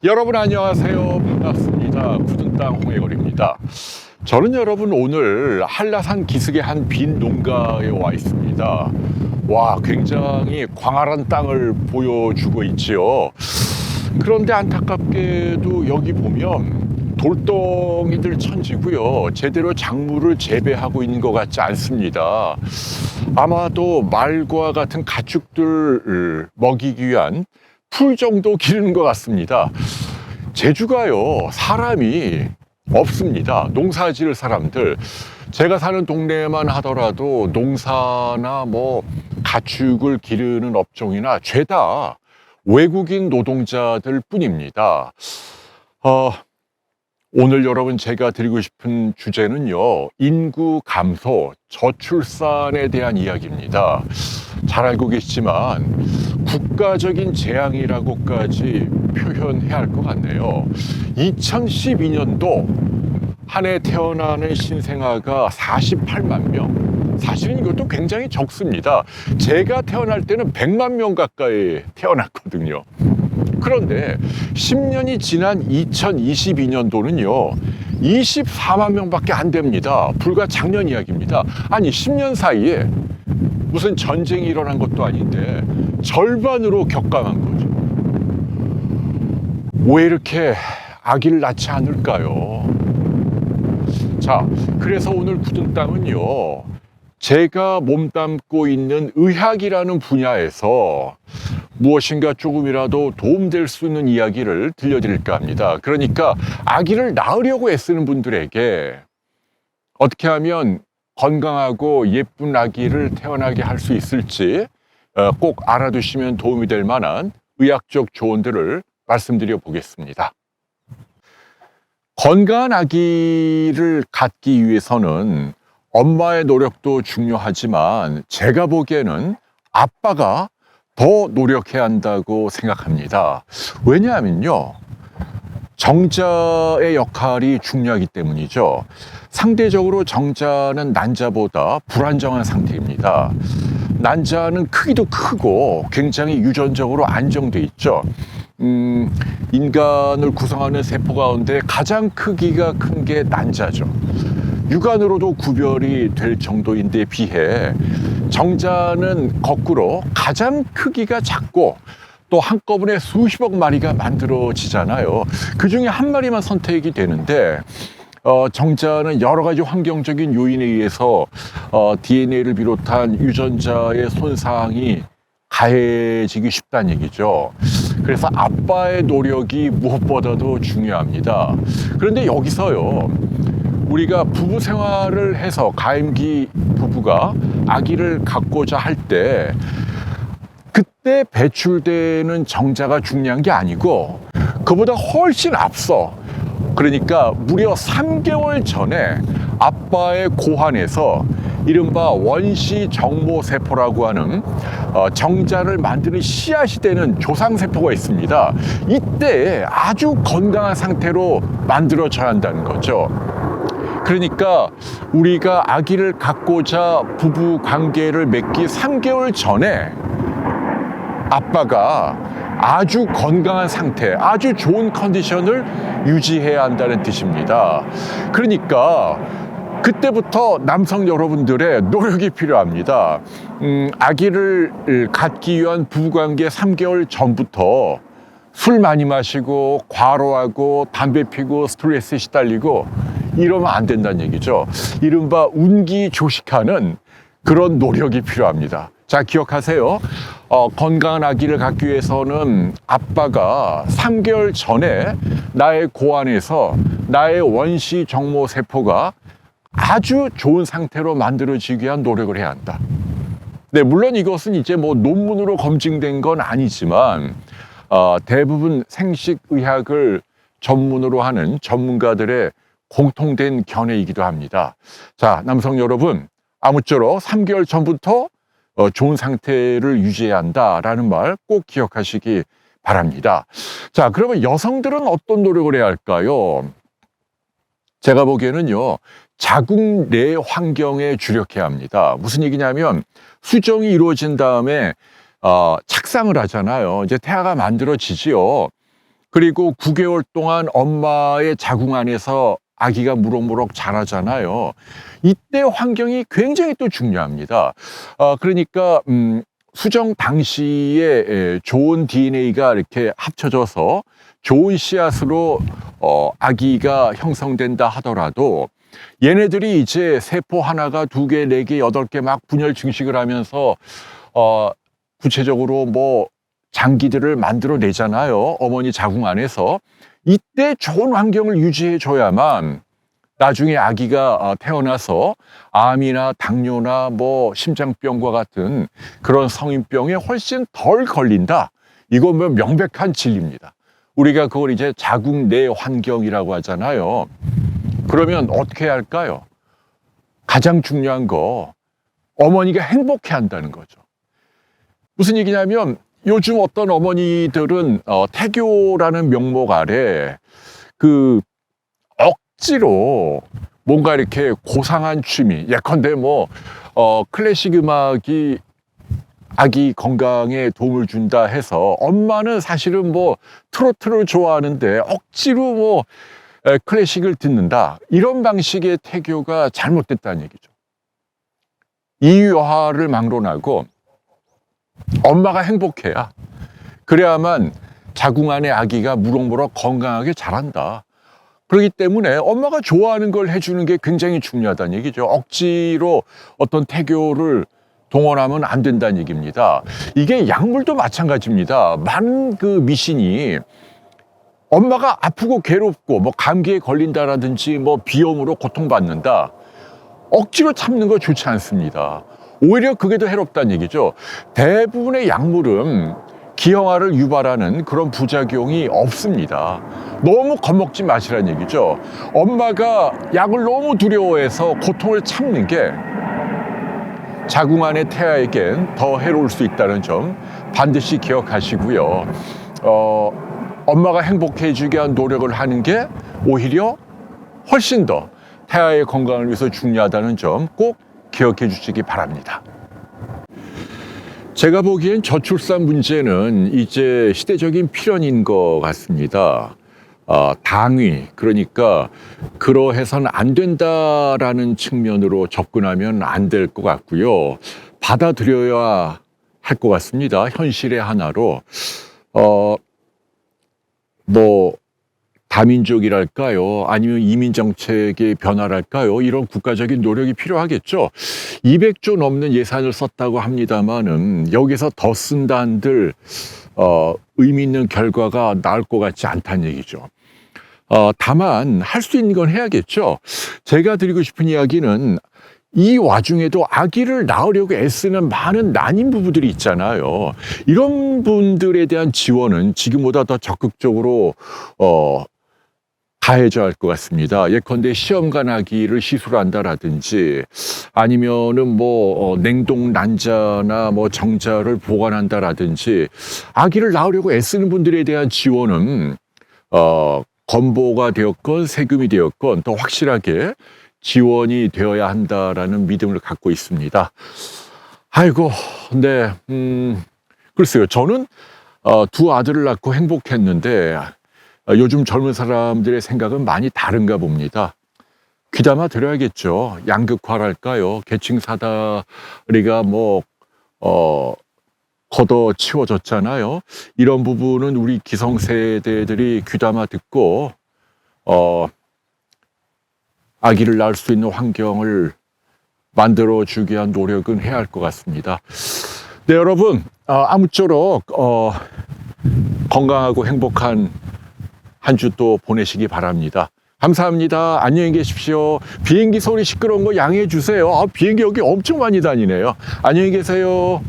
여러분 안녕하세요. 반갑습니다. 굳은 땅 홍해걸입니다. 저는 여러분 오늘 한라산 기슭의 한 빈 농가에 와 있습니다. 와, 굉장히 광활한 땅을 보여주고 있지요. 그런데 안타깝게도 여기 보면 돌덩이들 천지고요. 제대로 작물을 재배하고 있는 것 같지 않습니다. 아마도 말과 같은 가축들 먹이기 위한 풀 정도 기르는 것 같습니다. 제주가요, 사람이 없습니다. 농사 지을 사람들. 제가 사는 동네만 하더라도 농사나 가축을 기르는 업종이나 죄다 외국인 노동자들 뿐입니다. 오늘 여러분 제가 드리고 싶은 주제는요, 인구 감소, 저출산에 대한 이야기입니다. 잘 알고 계시지만 국가적인 재앙이라고까지 표현해야 할 것 같네요. 2012년도 한 해 태어나는 신생아가 48만 명. 사실은 이것도 굉장히 적습니다. 제가 태어날 때는 100만 명 가까이 태어났거든요. 그런데 10년이 지난 2022년도는요 24만 명밖에 안 됩니다. 불과 작년 이야기입니다. 아니 10년 사이에 무슨 전쟁이 일어난 것도 아닌데 절반으로 격감한 거죠. 왜 이렇게 아기를 낳지 않을까요? 자, 그래서 오늘 굳은 땅은요, 제가 몸담고 있는 의학이라는 분야에서 무엇인가 조금이라도 도움될 수 있는 이야기를 들려드릴까 합니다. 그러니까 아기를 낳으려고 애쓰는 분들에게 어떻게 하면 건강하고 예쁜 아기를 태어나게 할 수 있을지 꼭 알아두시면 도움이 될 만한 의학적 조언들을 말씀드려 보겠습니다. 건강한 아기를 갖기 위해서는 엄마의 노력도 중요하지만 제가 보기에는 아빠가 더 노력해야 한다고 생각합니다. 왜냐하면요, 정자의 역할이 중요하기 때문이죠. 상대적으로 정자는 난자보다 불안정한 상태입니다. 난자는 크기도 크고 굉장히 유전적으로 안정돼 있죠. 인간을 구성하는 세포 가운데 가장 크기가 큰 게 난자죠. 육안으로도 구별이 될 정도인데 비해 정자는 거꾸로 가장 크기가 작고 또 한꺼번에 수십억 마리가 만들어지잖아요. 그 중에 한 마리만 선택이 되는데 정자는 여러 가지 환경적인 요인에 의해서 DNA를 비롯한 유전자의 손상이 가해지기 쉽다는 얘기죠. 그래서 아빠의 노력이 무엇보다도 중요합니다. 그런데 여기서요, 우리가 부부 생활을 해서 가임기 부부가 아기를 갖고자 할 때 그때 배출되는 정자가 중요한 게 아니고 그보다 훨씬 앞서, 그러니까 무려 3개월 전에 아빠의 고환에서 이른바 원시 정모세포라고 하는 정자를 만드는 씨앗이 되는 조상세포가 있습니다. 이때 아주 건강한 상태로 만들어져야 한다는 거죠. 그러니까 우리가 아기를 갖고자 부부 관계를 맺기 3개월 전에 아빠가 아주 건강한 상태, 아주 좋은 컨디션을 유지해야 한다는 뜻입니다. 그러니까 그때부터 남성 여러분들의 노력이 필요합니다. 아기를 갖기 위한 부부관계 3개월 전부터 술 많이 마시고 과로하고 담배 피고 스트레스에 시달리고 이러면 안 된다는 얘기죠. 이른바 운기 조식하는 그런 노력이 필요합니다. 자, 기억하세요. 건강한 아기를 갖기 위해서는 아빠가 3개월 전에 나의 고안에서 나의 원시 정모 세포가 아주 좋은 상태로 만들어지기 위한 노력을 해야 한다. 네, 물론 이것은 이제 논문으로 검증된 건 아니지만 대부분 생식의학을 전문으로 하는 전문가들의 공통된 견해이기도 합니다. 자, 남성 여러분, 아무쪼록 3개월 전부터 좋은 상태를 유지해야 한다라는 말 꼭 기억하시기 바랍니다. 자, 그러면 여성들은 어떤 노력을 해야 할까요? 제가 보기에는요, 자궁 내 환경에 주력해야 합니다. 무슨 얘기냐면 수정이 이루어진 다음에 착상을 하잖아요. 이제 태아가 만들어지지요. 그리고 9개월 동안 엄마의 자궁 안에서 아기가 무럭무럭 자라잖아요. 이때 환경이 굉장히 또 중요합니다. 그러니까 수정 당시에 좋은 DNA가 이렇게 합쳐져서 좋은 씨앗으로 아기가 형성된다 하더라도 얘네들이 이제 세포 하나가 2개, 4개, 8개 막 분열 증식을 하면서 구체적으로 뭐 장기들을 만들어내잖아요. 어머니 자궁 안에서. 이때 좋은 환경을 유지해 줘야만 나중에 아기가 태어나서 암이나 당뇨나 뭐 심장병과 같은 그런 성인병에 훨씬 덜 걸린다. 이건 뭐 명백한 진리입니다. 우리가 그걸 이제 자궁 내 환경이라고 하잖아요. 그러면 어떻게 해야 할까요? 가장 중요한 거, 어머니가 행복해 한다는 거죠. 무슨 얘기냐면 요즘 어떤 어머니들은 태교라는 명목 아래 그 억지로 뭔가 이렇게 고상한 취미, 예컨대 뭐 클래식 음악이 아기 건강에 도움을 준다 해서 엄마는 사실은 뭐 트로트를 좋아하는데 억지로 뭐 클래식을 듣는다, 이런 방식의 태교가 잘못됐다는 얘기죠. 이유화를 막론하고 엄마가 행복해야, 그래야만 자궁 안에 아기가 무럭무럭 건강하게 자란다. 그렇기 때문에 엄마가 좋아하는 걸 해주는 게 굉장히 중요하다는 얘기죠. 억지로 어떤 태교를 동원하면 안 된다는 얘기입니다. 이게 약물도 마찬가지입니다. 많은 그 미신이 엄마가 아프고 괴롭고 뭐 감기에 걸린다라든지 뭐 비염으로 고통받는다, 억지로 참는 거 좋지 않습니다. 오히려 그게 더 해롭다는 얘기죠. 대부분의 약물은 기형아를 유발하는 그런 부작용이 없습니다. 너무 겁먹지 마시라는 얘기죠. 엄마가 약을 너무 두려워해서 고통을 참는 게 자궁 안의 태아에겐 더 해로울 수 있다는 점 반드시 기억하시고요. 엄마가 행복해지게 한 노력을 하는 게 오히려 훨씬 더 태아의 건강을 위해서 중요하다는 점 꼭 기억해 주시기 바랍니다. 제가 보기엔 저출산 문제는 이제 시대적인 필연인 것 같습니다. 당위, 그러니까 그러해서는 안 된다라는 측면으로 접근하면 안 될 것 같고요. 받아들여야 할 것 같습니다. 현실의 하나로. 뭐 다민족이랄까요? 아니면 이민정책의 변화랄까요? 이런 국가적인 노력이 필요하겠죠. 200조 넘는 예산을 썼다고 합니다만은 여기서 더 쓴다 한들 의미 있는 결과가 나올 것 같지 않다는 얘기죠. 다만 할 수 있는 건 해야겠죠. 제가 드리고 싶은 이야기는 이 와중에도 아기를 낳으려고 애쓰는 많은 난임 부부들이 있잖아요. 이런 분들에 대한 지원은 지금보다 더 적극적으로 가해져야 할 것 같습니다. 예컨대 시험관 아기를 시술한다라든지 아니면은 뭐 냉동 난자나 뭐 정자를 보관한다라든지 아기를 낳으려고 애쓰는 분들에 대한 지원은 건보가 되었건 세금이 되었건 더 확실하게 지원이 되어야 한다라는 믿음을 갖고 있습니다. 아이고, 네, 글쎄요. 저는 두 아들을 낳고 행복했는데 요즘 젊은 사람들의 생각은 많이 다른가 봅니다. 귀담아 들어야겠죠. 양극화랄까요? 계층 사다리가 뭐 걷어치워졌잖아요. 이런 부분은 우리 기성세대들이 귀담아 듣고 아기를 낳을 수 있는 환경을 만들어주기 위한 노력은 해야 할 것 같습니다. 네, 여러분, 아무쪼록 건강하고 행복한 한 주 또 보내시기 바랍니다. 감사합니다. 안녕히 계십시오. 비행기 소리 시끄러운 거 양해해 주세요. 비행기 여기 엄청 많이 다니네요. 안녕히 계세요.